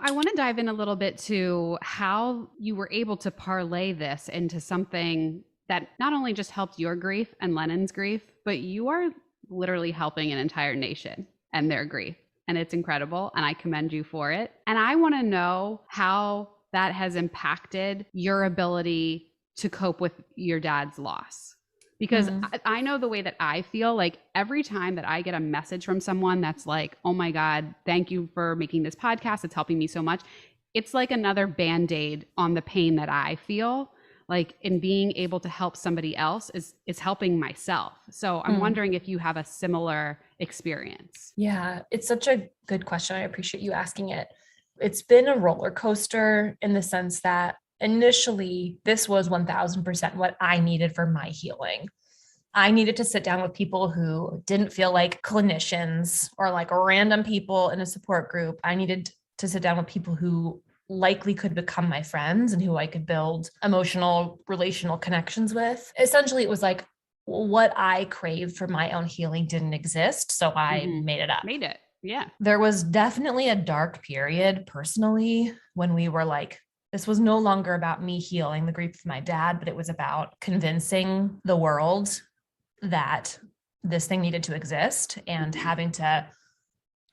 I want to dive in a little bit to how you were able to parlay this into something that not only just helped your grief and Lennon's grief, but you are literally helping an entire nation and their grief. And it's incredible. And I commend you for it. And I want to know how that has impacted your ability to cope with your dad's loss. Because I know the way that I feel, like every time that I get a message from someone that's like, oh my God, thank you for making this podcast. It's helping me so much. It's like another Band-Aid on the pain that I feel. Like in being able to help somebody else is helping myself. So I'm wondering if you have a similar experience. Yeah, it's such a good question. I appreciate you asking it. It's been a roller coaster in the sense that initially this was 1000% what I needed for my healing. I needed to sit down with people who didn't feel like clinicians or like random people in a support group. I needed to sit down with people who likely could become my friends and who I could build emotional, relational connections with. Essentially, it was like what I craved for my own healing didn't exist. So I made it up. Made it. Yeah. There was definitely a dark period personally when we were like, this was no longer about me healing the grief of my dad, but it was about convincing the world that this thing needed to exist and having to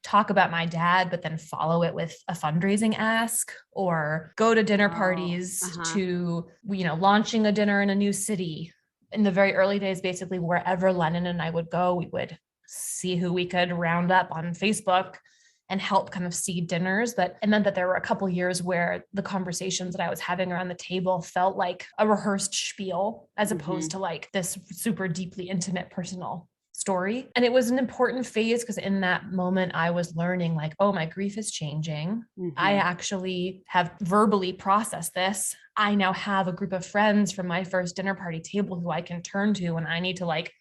talk about my dad, but then follow it with a fundraising ask or go to dinner parties to, launching a dinner in a new city. In the very early days, basically wherever Lennon and I would go, we would see who we could round up on Facebook and help kind of seed dinners. But it meant that there were a couple years where the conversations that I was having around the table felt like a rehearsed spiel as opposed to like this super deeply intimate personal story. And it was an important phase because in that moment I was learning like, oh, my grief is changing. I actually have verbally processed this. I now have a group of friends from my first dinner party table who I can turn to when I need to like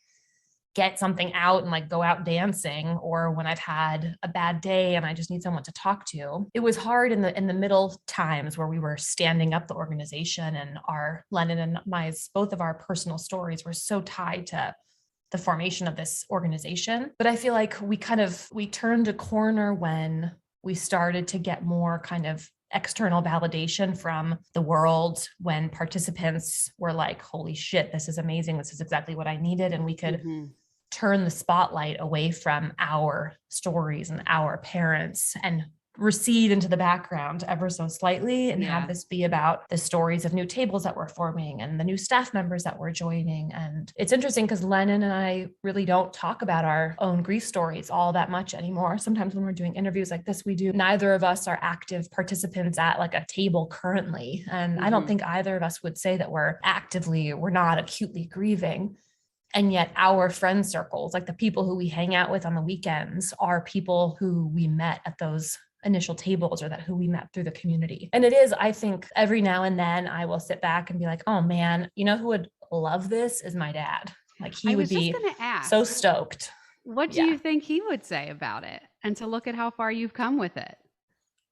get something out and like go out dancing, or when I've had a bad day and I just need someone to talk to. It was hard in the middle times where we were standing up the organization, and our Lennon and my both of our personal stories were so tied to the formation of this organization. But I feel like we turned a corner when we started to get more kind of external validation from the world, when participants were like, holy shit, this is amazing. This is exactly what I needed. And we could turn the spotlight away from our stories and our parents and recede into the background ever so slightly and have this be about the stories of new tables that we're forming and the new staff members that we're joining. And it's interesting because Lennon and I really don't talk about our own grief stories all that much anymore. Sometimes when we're doing interviews like this, we do. Neither of us are active participants at like a table currently. And I don't think either of us would say that we're not acutely grieving. And yet our friend circles, like the people who we hang out with on the weekends, are people who we met at those initial tables, or that who we met through the community. And it is, I think every now and then I will sit back and be like, oh man, you know who would love this is my dad. Like he would be so stoked. What do you think he would say about it? And to look at how far you've come with it.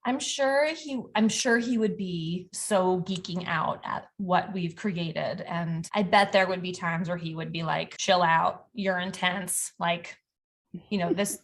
I'm sure he would be so geeking out at what we've created. And I bet there would be times where he would be like, chill out, you're intense. Like, this,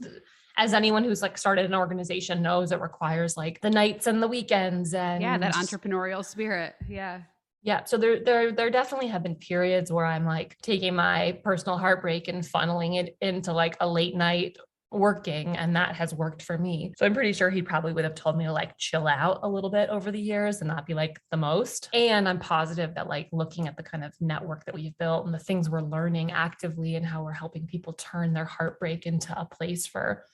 as anyone who's like started an organization knows, it requires like the nights and the weekends and that entrepreneurial spirit. Yeah. Yeah. So there definitely have been periods where I'm like taking my personal heartbreak and funneling it into like a late night working, and that has worked for me. So I'm pretty sure he probably would have told me to like chill out a little bit over the years and not be like the most. And I'm positive that like looking at the kind of network that we've built and the things we're learning actively and how we're helping people turn their heartbreak into a place for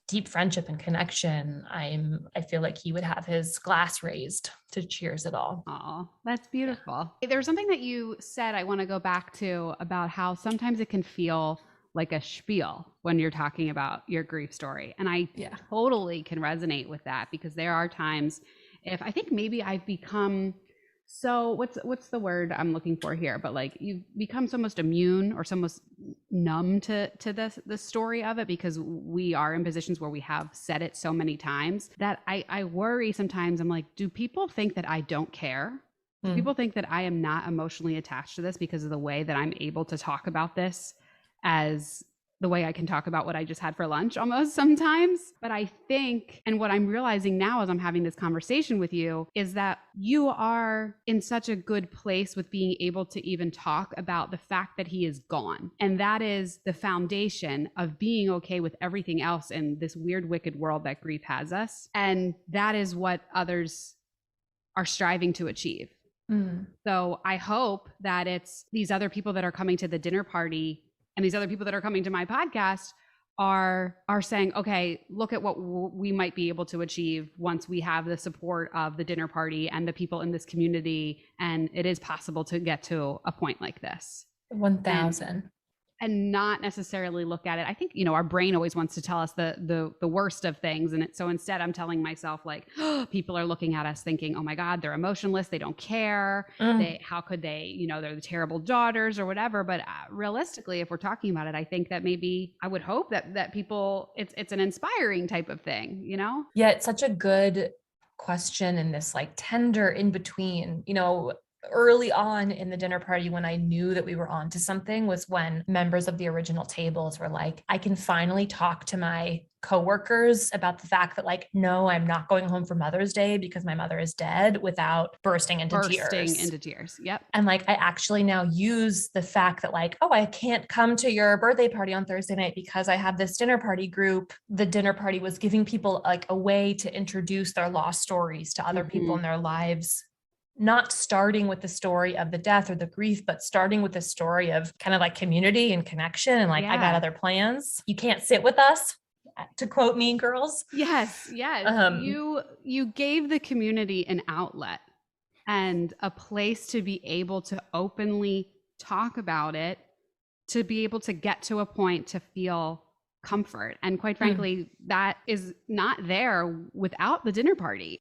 deep friendship and connection, I feel like he would have his glass raised to cheers it all. Oh, that's beautiful. There was something that you said I want to go back to about how sometimes it can feel like a spiel when you're talking about your grief story. And I totally can resonate with that, because there are times if I think maybe I've become so what's the word I'm looking for here? But like you've become so almost immune or so almost numb to the story of it, because we are in positions where we have said it so many times that I worry sometimes. I'm like, do people think that I don't care? Do people think that I am not emotionally attached to this because of the way that I'm able to talk about this as the way I can talk about what I just had for lunch almost sometimes. But I think, and what I'm realizing now as I'm having this conversation with you, is that you are in such a good place with being able to even talk about the fact that he is gone. And that is the foundation of being okay with everything else in this weird, wicked world that grief has us. And that is what others are striving to achieve. So I hope that it's these other people that are coming to the dinner party and these other people that are coming to my podcast are saying, okay, look at what we might be able to achieve once we have the support of the dinner party and the people in this community. And it is possible to get to a point like this. 1,000. And not necessarily look at it. I think, you know, our brain always wants to tell us the worst of things. And so instead I'm telling myself like, oh, people are looking at us thinking, oh my God, they're emotionless. They don't care. How could they, you know, they're the terrible daughters or whatever. But realistically, if we're talking about it, I think that maybe I would hope that people, it's an inspiring type of thing, you know? Yeah, it's such a good question in this like tender in between, you know. Early on in the dinner party, when I knew that we were on to something, was when members of the original tables were like, I can finally talk to my coworkers about the fact that like, no, I'm not going home for Mother's Day because my mother is dead, without bursting into tears. Yep. And like, I actually now use the fact that like, oh, I can't come to your birthday party on Thursday night because I have this dinner party group. The dinner party was giving people like a way to introduce their lost stories to other people in their lives. Not starting with the story of the death or the grief, but starting with the story of kind of like community and connection. And like, I got other plans. You can't sit with us, to quote Mean Girls. Yes. You gave the community an outlet and a place to be able to openly talk about it, to be able to get to a point to feel comfort. And quite frankly, that is not there without the dinner party.